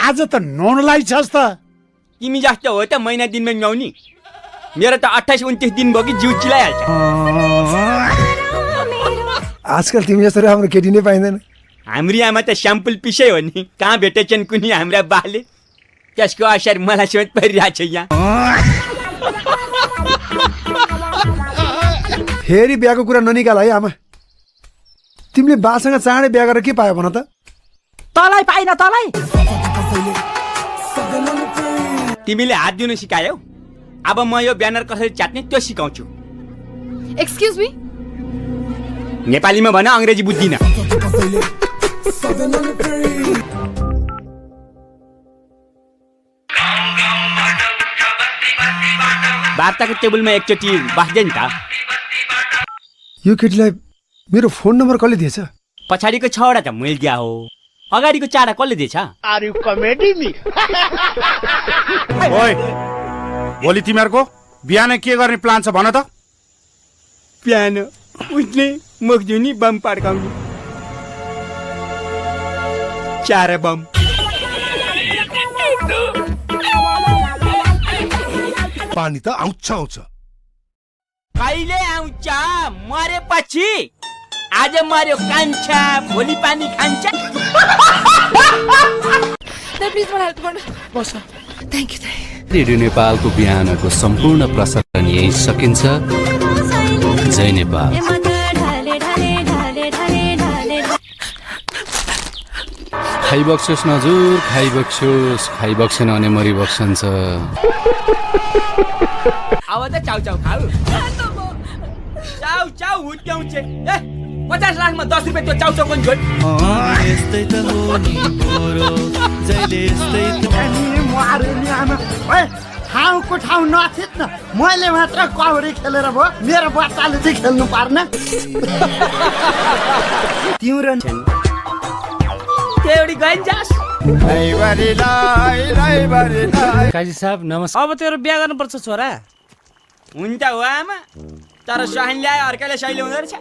आज त नौनलाई छस् त। तिमी जस्तो हो त महिना दिनमा नुहाउने। मेरो त 28-29 दिन भयो कि जिउ चिलाइहाल्छ। आजकल तिमी जस्तो राम्रो केटी नै पाइँदैन। हाम्रो आमा त स्याम्पल पिसै हो नि। कहाँ भेटेछन् कुनै हाम्रा बाले। त्यसको असर मलाई सोच परिरहेको छ यहाँ। फेरि बिहाको कुरा ननिकाल है आमा। तिमीले बासँग चाँडै बिहा गरेर के पायो भन त? तँलाई पाइन तँलाई। तिमीले हात दिनु सिकायौ। अब म यो ब्यानर कसरी च्यात्ने त्यो सिकाउँछु। Excuse me. नेपालीमा भन, अंग्रेजी बुझ्दिन। वार्ताको टेबलमा एकचोटि बस्दै नि त। यो केटीलाई मेरो फोन नम्बर कसले दिएछ? पछाडिको 6वटा त मैले दिया हो, अगाडिको 4 कसले दिएछ? Are you comedy me? ओइ, भोलि तिमीहरूको बिहान के गर्ने प्लान छ भन त? बिहान उठ्ने, मुख धुने, बम पड्काउने। 4 बम। पानी त आउँछ। कहिले आउँछ? मरेपछि। आज मर्यो कान्छा, भोलि पानी खान्छ। प्लिज मलाई हेल्प गर्नु। बस। Thank you. रेडियो नेपालको बिहानको सम्पूर्ण प्रसारण यही सकिन्छ। जय नेपाल। खाइबक्सोस् नजुर, खाइबक्सेन भने मरिबक्सन्छ। अब त चाउ चाउ खाऊ। चाउ चाउ हुट्याउँछ। 50 लाखमा 10 रुपियाँ त्यो चाउ चाउ पनि छोड। यस्तै त हो नि पोरो, जहिले यस्तै त। मारे नि आमा। ओए ठाउँको ठाउँ नथित न। मैले मात्र कौडी खेलेर भयो, मेरो बच्चाले चाहिँ खेल्नु पर्न। तिम्रो एउटी गइन्जास। काजी साहब नमस्कार। अब तेरो बिहा गर्नुपर्छ छोरा। हुन्छ हो आमा, तर सहान ल्याए अर्काले सही हुँदो रहेछ।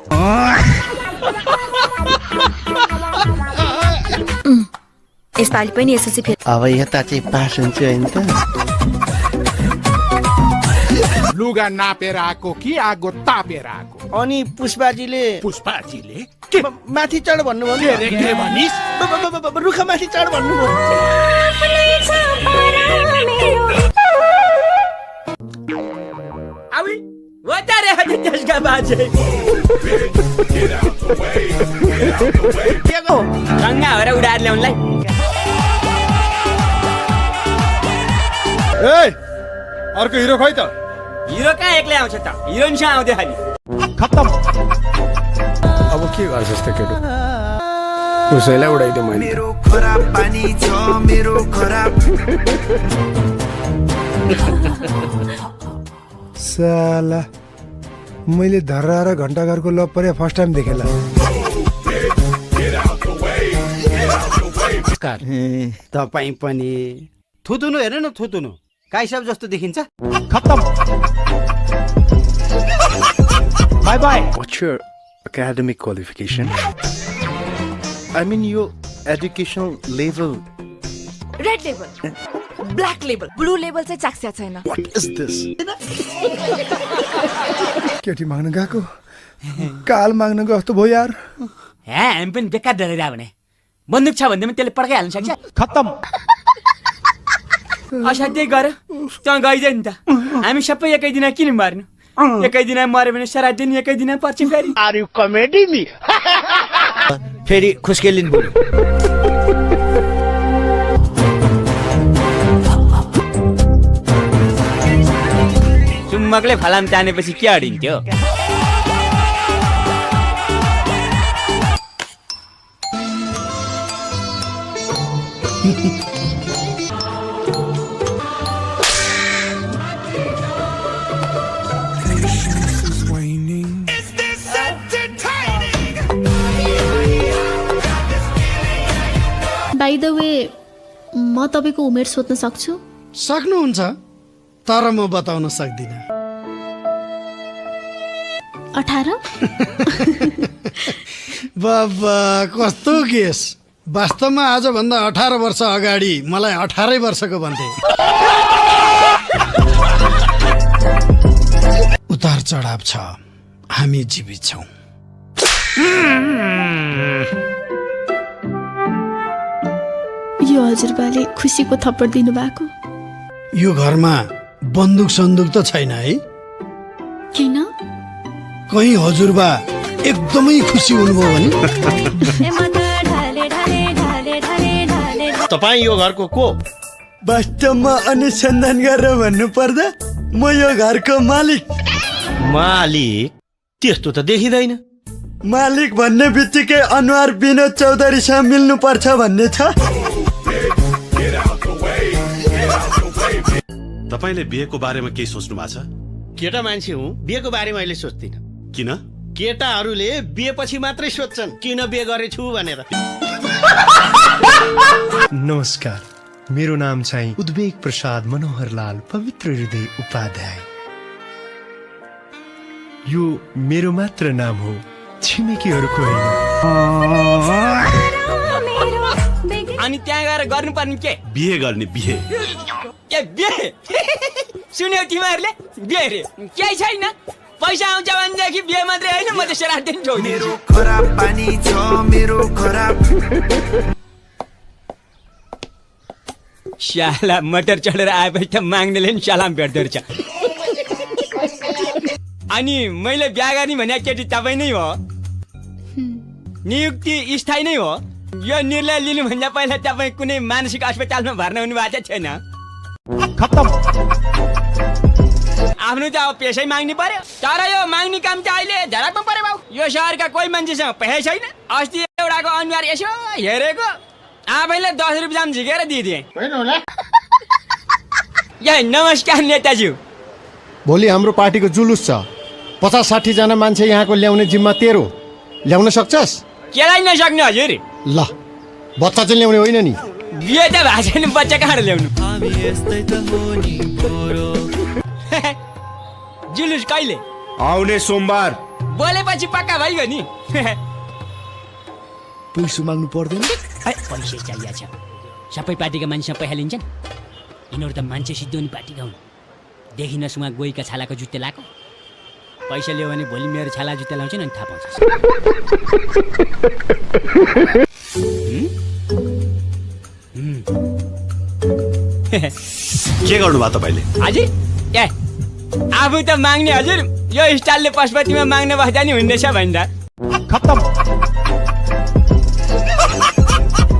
यसपालि पनि एसएलसी फेल। अब यता चाहिँ पास हुन्छ हैन त? लुगा नापेर आएको कि आगो तापेर आएको? अनि पुष्पाजीले के माथि चढ भन्नुभयो। के भनिस्? रुख माथि चढ भन्नुभयो। आवी वतारे हटे त्यसका बाजे। के गो? रंगा भएर उडाएर ल्याउनलाई। ए, अर्को हिरो खोइ त। हिरो कहाँ एक्लै आउँछ त? हिरोइनसँग आउँदै खाली। खत्तम। अब के गर्छस् त केटो? उसैलाई उडाइदियो मैले। मेरो खराब पानी छ, मेरो खराब। साला मैले धर्रा र घण्टाघरको लभ परे फर्स्ट टाइम देखेला। तपाईँ पनि थुतुनु हेर्नु न, थुतुनु काइसाब जस्तो देखिन्छ। खत्तम। Bye bye. What's your academic qualification? I mean your educational level. Red Label, Black Label, Blue Label चाहिँ चाख्या छैन। What is this? केटी माग्न गएको काल माग्न गएको भयो यार। हामी पनि बेकार डरेर भने बन्दुक छ भन्दैमा त्यसले पड्काइहाल्नु सक्छ। खत्तम। असाध्यै गर त्यहाँ गइदियो नि त। हामी सबै एकै दिन किन मर्नु? एकै दिन मर्यो भने सारा दिन एकै दिन पर्छ फेरि। Are you comedy me? फेरि खुस्केलिन बोल्यो। चुम्बकले फलाम तानेपछि के अडिन्थ्यो? बाइ द वे, म तपाईँको उमेर सोध्न सक्छु? सक्नुहुन्छ, तर म बताउन सक्दिनँ। 18? बाबा कस्तो केस। वास्तवमा आजभन्दा 18 वर्ष अगाडि मलाई 18 वर्षको भन्थे। उतार चढाव छ, हामी जीवित छौँ। यो हजुरबाले खुसीको थप्पड दिनुभएको यो घरमा बन्दुक सन्दुक त छैन है? किन? कहीँ हजुरबा एकदमै खुसी हुनुभयो भने? तपाईँ यो घरको को? वास्तवमा अनुसन्धान गरेर भन्नु पर्दा म यो घरको मालिक। मालिक? त्यस्तो त देखिँदैन। मालिक भन्ने बित्तिकै अनुहार विनोद चौधरीसँग मिल्नु पर्छ भन्ने छ। तपाईँले बिहेको बारेमा केही सोच्नु भएको छ? केटा मान्छे हुँ, बिहेको बारेमा अहिले सोच्दिनँ। किन? केटाहरूले बिहेपछि मात्रै सोध्छन् किन बिहे गरेछु भनेर। नमस्कार, मेरो नाम चाहिँ उद्वेग प्रसाद मनोहरलाल पवित्र हृदय उपाध्याय। यो मेरो मात्र नाम हो, छिमेकीहरूको होइन। अनि त्यहाँ गएर गर्नुपर्ने के? बिहे गर्ने, बिहे। के बिहे? सुन्यौ तिमीहरूले? बिहे रे केही छैन। पैसा आउँछ भनेदेखि बिहे मात्रै होइन, म त श्राद्ध पनि छोड्दिन्छु। खराब पानी छ मेरो खराब। शाला मटर चढेर आएपछि त माग्नेले नि सलाम भेट्दो रहेछ। अनि मैले बिहा गर्ने भने केटी तपाईँ नै हो? नियुक्ति स्थायी नै हो? यो निर्णय लिनुभन्दा पहिला तपाईँ कुनै मानसिक अस्पतालमा भर्ना हुनु भएको छैन? आफ्नो त अब पैसै माग्नु पर्यो। तर यो माग्ने काम त अहिले झडकमा पर्यो बाउ। यो सहरका कोही मान्छेसँग पैसै छैन। अस्ति एउटाको अनुहार यसो हेरेको आफैले 10 रुपियाँ झिकेर दिइदिए। नमस्कार नेताज्यू। भोलि हाम्रो पार्टीको जुलुस छ, 50-60 जना मान्छे यहाँको ल्याउने जिम्मा तेरो। ल्याउन सक्छस्? केलाई नसक्ने हजुर? ल, बच्चा चाहिँ ल्याउने होइन नि। बिहे त भएको छैन, बच्चा कहाँ ल्याउनु? जुलुस कहिले? आउने सोमबार। बोलेपछि पक्का भइगयो नि। पैसा माग्नु पर्दैन? पैसा चाहिएको छ। सबै पार्टीका मान्छेसँग पैसा लिन्छन्। यिनीहरू त मान्छे सिद्धिउने पार्टीका हुन्। देखिन सुमा गोहीका छालाको जुत्ते लाएको। पैसा ल्यायो भने भोलि मेरो छाला जुत्ता लाउँछ नि, थाहा पाउँछ। के गर्नुभयो तपाईँले? हजुर ए आफू त माग्ने हजुर, यो स्टाइलले पशुपतिमा माग्न बस्दा नि हुँदैछ भन्दा। खत्तम।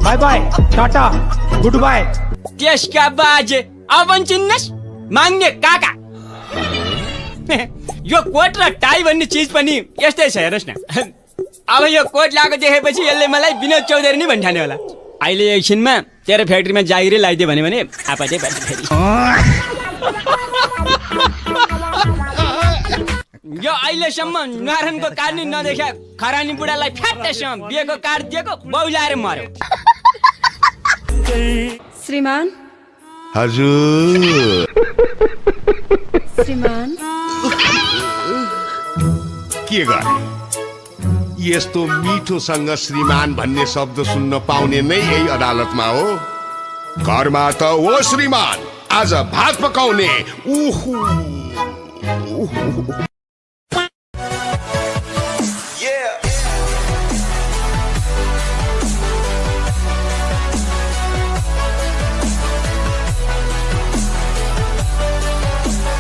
By by, Tata, good by. त्यसका बाजे अब चिन्नस् माग्ने काका। यो कोट र टाई भन्ने चिज पनि यस्तै छ, हेर्नुहोस् न। अब यो कोट लगाएको देखेपछि यसले मलाई विनोद चौधरी नै भन्ठाने होला। अहिले एकछिनमा तेरो फ्याक्ट्रीमा जागिरै लगाइदियो भने आपतै पर्छ फेरि। यो अहिलेसम्म नारायणको कार्ड नदेखा खरानी बुढालाई फ्याट्टैसँग बिहेको कार्ड दिएको बौलाएर मर्यो। श्रीमान। हजुर। श्रीमान। के गर्ने? यस्तो मिठोसँग श्रीमान भन्ने शब्द सुन्न पाउने नै यही अदालतमा हो। घरमा त हो श्रीमान, आज भात पकाउने। उहु